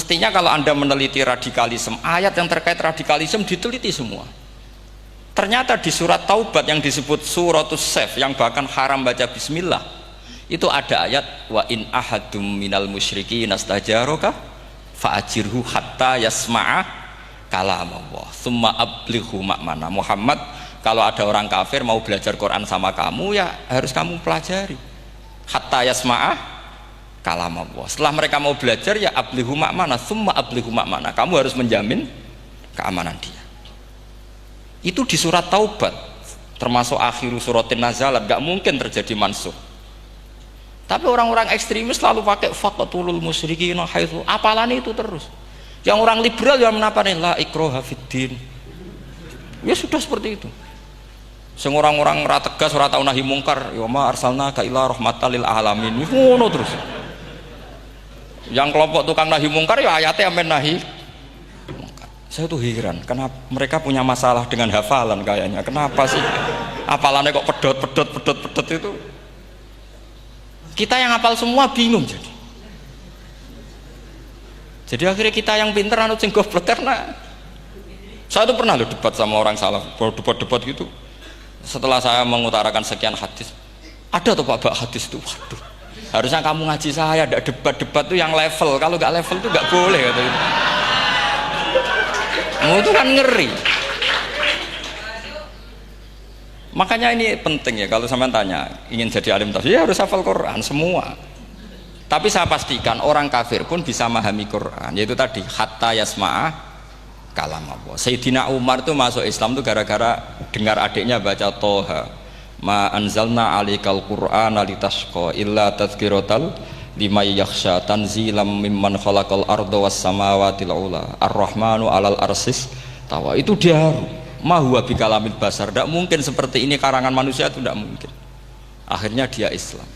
Mestinya kalau Anda meneliti radikalisme, ayat yang terkait radikalisme diteliti semua. Ternyata di surat Taubat yang disebut suratus Saff, yang bahkan haram baca bismillah, itu ada ayat wa in ahadum minal musyrikin nastajaroka fa'ajirhu hatta yasma'a kalam Allah thumma ablighu ma'mana. Muhammad, kalau ada orang kafir mau belajar Quran sama kamu, ya harus kamu pelajari hatta yasma'a kalam Allah. Setelah mereka mau belajar, ya ablighu ma'mana, thumma ablighu ma'mana, kamu harus menjamin keamanan dia. Itu di surat Taubat, termasuk akhiru suratin nazalat, gak mungkin terjadi mansuh. Tapi orang-orang ekstremis selalu pakai faqatulul musyrikin haitsu, apalan itu terus. Yang orang liberal yang menapani la ikraha fiddin, ya sudah seperti itu. Sing orang-orang ora tegas, ora tau nahi mungkar, ya ma arsalnaka ila rahmatal lil alamin, ngono terus. Yang kelompok tukang nahi mungkar, ya ayatnya amen nahi. Saya tuh heran, kenapa mereka punya masalah dengan hafalan kayaknya. Kenapa sih hafalannya kok pedot itu? Kita yang hafal semua bingung jadi. Jadi akhirnya kita yang pinter anut sing goblok. Karena saya tuh pernah loh debat sama orang salah, debat gitu. Setelah saya mengutarakan sekian hadis, ada tuh Pak hadis itu, waduh, harusnya kamu ngaji saya, ada debat tuh yang level. Kalau nggak level tuh nggak boleh katanya. Itu kan ngeri. Makanya ini penting ya, kalau sampean tanya ingin jadi alim tafsir, ya harus hafal Quran semua. Tapi saya pastikan orang kafir pun bisa memahami Quran, yaitu tadi hatta yasma'a kalam Allah. Sayyidina Umar tuh masuk Islam tuh gara-gara dengar adiknya baca Toha, ma anzalna alikal Qur'ana litashqa illa tadhkiratal liman yakhsha tanzilam mimman khalaqal arda was samawati ula ar-rahmanu alal arsis tawa. Itu dia ma huwa bikalamil basar, tidak mungkin seperti ini karangan manusia, itu tidak mungkin. Akhirnya dia Islam.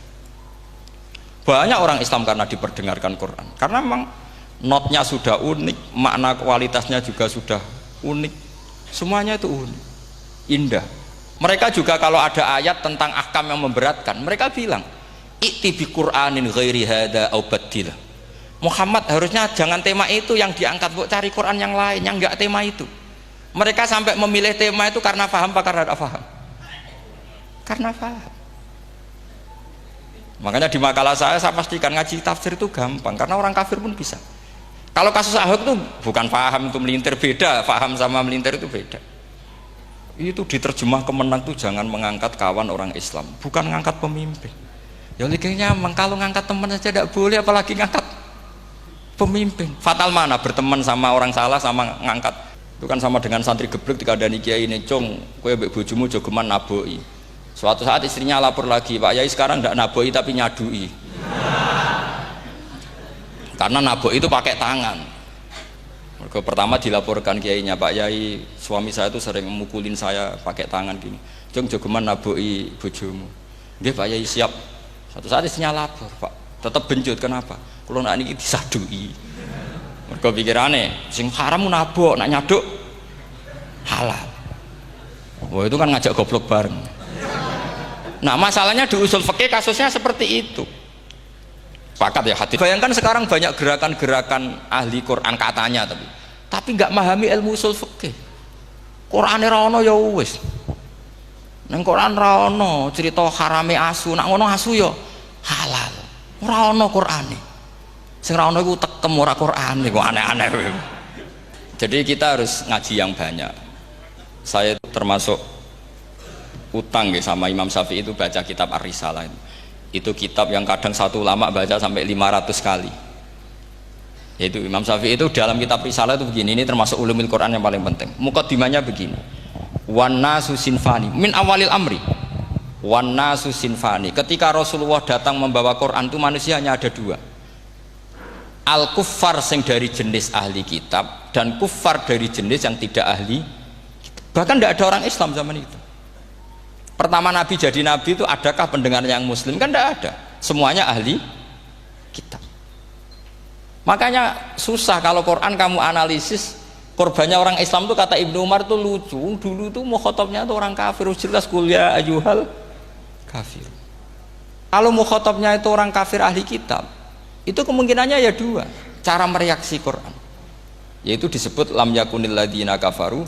Banyak orang Islam karena diperdengarkan Quran, karena memang notnya sudah unik, makna kualitasnya juga sudah unik, semuanya itu unik, indah. Mereka juga kalau ada ayat tentang ahkam yang memberatkan, mereka bilang i'ti bi Qur'anin ghairi hada au baddilah. Muhammad harusnya jangan tema itu yang diangkat, bu, cari Quran yang lain yang enggak tema itu. Mereka sampai memilih tema itu karena paham apa karena tidak paham? Karena paham. Makanya di makalah saya pastikan ngaji tafsir itu gampang, karena orang kafir pun bisa. Kalau kasus Ahok itu bukan paham itu melintir, beda, paham sama melintir itu beda. Itu diterjemah kemenang tuh jangan mengangkat kawan orang Islam, bukan ngangkat pemimpin. Ya likanya kalau ngangkat teman saja tidak boleh, apalagi ngangkat pemimpin. Fatal mana berteman sama orang salah sama ngangkat. Itu kan sama dengan santri geblek dikandani kiai ini, "Cung, kowe mbek bojomu jogeman naboi." Suatu saat istrinya lapor lagi, "Pak Yai sekarang tidak naboi tapi nyadui." Karena naboi itu pakai tangan. Pertama dilaporkan kiainya, "Pak Yai, suami saya itu sering memukulin saya pakai tangan gini. Cung, jogeman naboi bojomu." "Nggih Pak Yai, siap." Suatu saat istrinya lapor, "Pak, tetap benjut, kenapa? Kalau nak ini disadui." Mereka pikirannya, sing haram nabok, nak nyaduk halal. Wah, itu kan ngajak goblok bareng. Nah, masalahnya di usul fikih kasusnya seperti itu. Sepakat ya hati. Bayangkan sekarang banyak gerakan-gerakan ahli Quran katanya, tapi nggak memahami ilmu usul fikih. Qurane ra ono ya wis. Nang Quran ra ono cerita harame asu, nak ngono asu ya halal. Ora ono Qurane. Sing ra ono iku tekem ora Quran, iku aneh-aneh. Jadi kita harus ngaji yang banyak. Saya termasuk utang ya sama Imam Syafi'i itu baca kitab Ar-Risalah. Itu kitab yang kadang satu ulama baca sampai 500 kali. Yaitu Imam Syafi'i itu dalam kitab Risalah itu begini, ini termasuk ulumul Quran yang paling penting. Muqaddimahnya begini. Wan nasu sinfani min awalil amri. Wan nasu sinfani. Ketika Rasulullah datang membawa Quran itu manusia hanya ada dua. Al kuffar sing dari jenis ahli kitab dan kuffar dari jenis yang tidak ahli kitab. Bahkan tidak ada orang Islam zaman itu. Pertama Nabi jadi Nabi itu adakah pendengar yang Muslim? Kan tidak ada, semuanya ahli kitab. Makanya susah kalau Quran kamu analisis korbannya orang Islam tuh, kata Ibnu Umar tuh lucu. Dulu tuh mukhatabnya tuh orang kafir, jelas kuliah ayyuhal kafir. Kalau mukhatabnya itu orang kafir ahli kitab, itu kemungkinannya ya dua. cara mereaksi Quran, yaitu disebut lam yakunil ladzina kafaru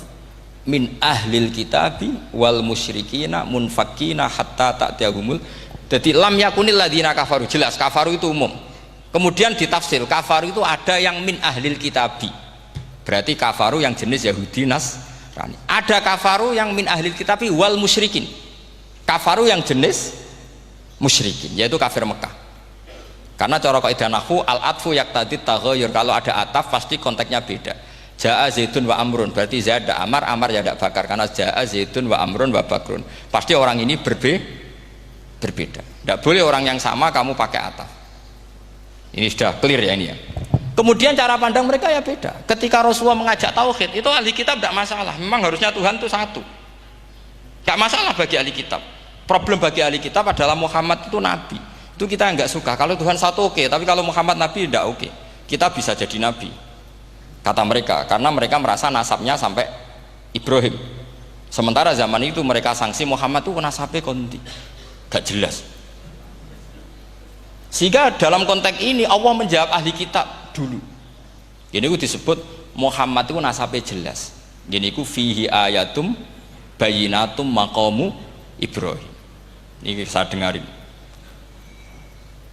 min ahlil kitabi wal musyrikina munfakina hatta ta'tiyahumul. Jadi lam yakunil ladzina kafaru, jelas kafaru itu umum. Kemudian ditafsir kafaru itu ada yang min ahlil kitabi, berarti kafaru yang jenis Yahudi Nasrani. Ada kafaru yang min ahlil kitabi wal musyrikin, kafaru yang jenis musyrikin, yaitu kafir Mekah. Karena cara kaidah nahwu al-atfu yaqtadi taghayyur, kalau ada ataf pasti konteksnya beda. Jaa Zaidun wa Amrun, berarti Zaid ada Amar, Amar ya ada Bakar, karena Jaa Zaidun wa Amrun wa Bakrun, pasti orang ini berbeda. Tidak boleh orang yang sama kamu pakai ataf. Ini sudah clear ya ini ya. Kemudian cara pandang mereka ya beda. Ketika Rasulullah mengajak tauhid, itu ahli kitab tidak masalah, memang harusnya Tuhan itu satu, tidak masalah bagi ahli kitab. Problem bagi ahli kitab adalah Muhammad itu nabi, itu kita nggak suka. Kalau Tuhan satu oke, tapi kalau Muhammad nabi tidak oke. Kita bisa jadi nabi, kata mereka, karena mereka merasa nasabnya sampai Ibrahim. Sementara zaman itu mereka sanksi Muhammad itu nasabnya konti, gak jelas. Sehingga dalam konteks ini Allah menjawab ahli kitab dulu. Ini itu disebut Muhammad itu nasabnya jelas. Ini itu fihi ayatum bayinatum maqamu Ibrahim. Ini saya dengarin.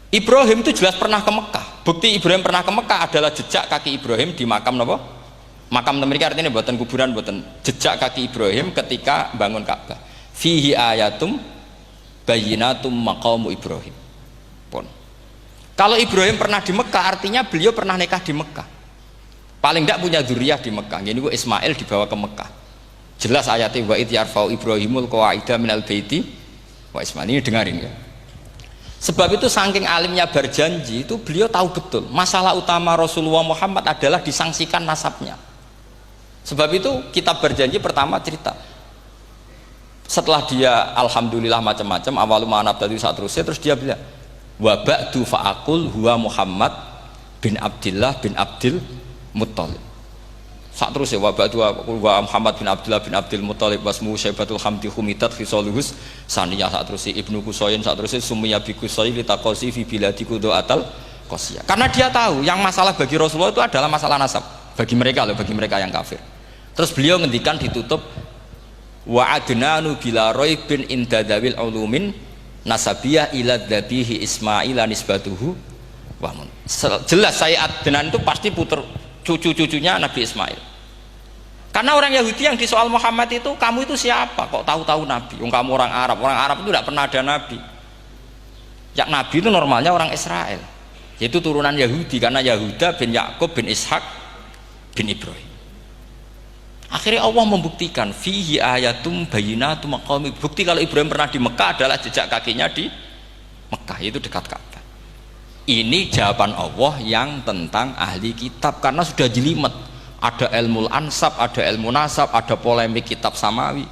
Ibrahim itu jelas pernah ke Mekah. Bukti Ibrahim pernah ke Mekah adalah jejak kaki Ibrahim di makam apa? Makam mereka, artinya buatan kuburan, buatan jejak kaki Ibrahim ketika bangun Ka'bah. Fihi ayatum bayinatum maqamu Ibrahim. Pun. Kalau Ibrahim pernah di Mekah, artinya beliau pernah nikah di Mekah. Paling tidak punya dzurriyyah di Mekah. Jadi Ismail dibawa ke Mekah. Jelas ayatnya wa id yarfa'u Ibrahimul qawaida minal baiti wa Ismail. Ini dengarin ya. Sebab itu saking alimnya berjanji itu beliau tahu betul masalah utama Rasulullah Muhammad adalah disangsikan nasabnya. Sebab itu kitab berjanji pertama cerita setelah dia alhamdulillah macam-macam awalu ma'anab tadi saat terus dia bilang wa ba'du fa'akul huwa Muhammad bin Abdillah bin Abdil Muttalib. Saat terus ya wa Muhammad bin Abdullah bin Abdul Muttalib wasmu Syaibatul Hamdi Humidat Khisaluhus saniyah. Saat terus Ibnu Qusayn, saat terus Sumiyya bi Qusayn litaqasi fi biladi Qudu'atal Qasiyah. Karena dia tahu yang masalah bagi Rasulullah itu adalah masalah nasab bagi mereka loh, bagi mereka yang kafir. Terus beliau ngendikan ditutup wa adnanu bila raibin indadawil ulumin nasabiyah ila dhabihi Ismaila nisbatuhu wa mun. Jelas saya Adnan itu pasti puter cucu-cucunya Nabi Ismail. Karena orang Yahudi yang disoal Muhammad itu, kamu itu siapa? Kok tahu-tahu Nabi? Kamu orang Arab. Orang Arab itu tidak pernah ada Nabi. Yang Nabi itu normalnya orang Israel, yaitu turunan Yahudi, karena Yahuda bin Yakub bin Ishak bin Ibrahim. Akhirnya Allah membuktikan fihi ayatum bayinatum maqami. Bukti kalau Ibrahim pernah di Mekah adalah jejak kakinya di Mekah, itu dekat Ka'bah. Ini jawaban Allah yang tentang ahli kitab, karena sudah jelimet. Ada ilmu ansab, ada ilmu nasab, ada polemik kitab samawi.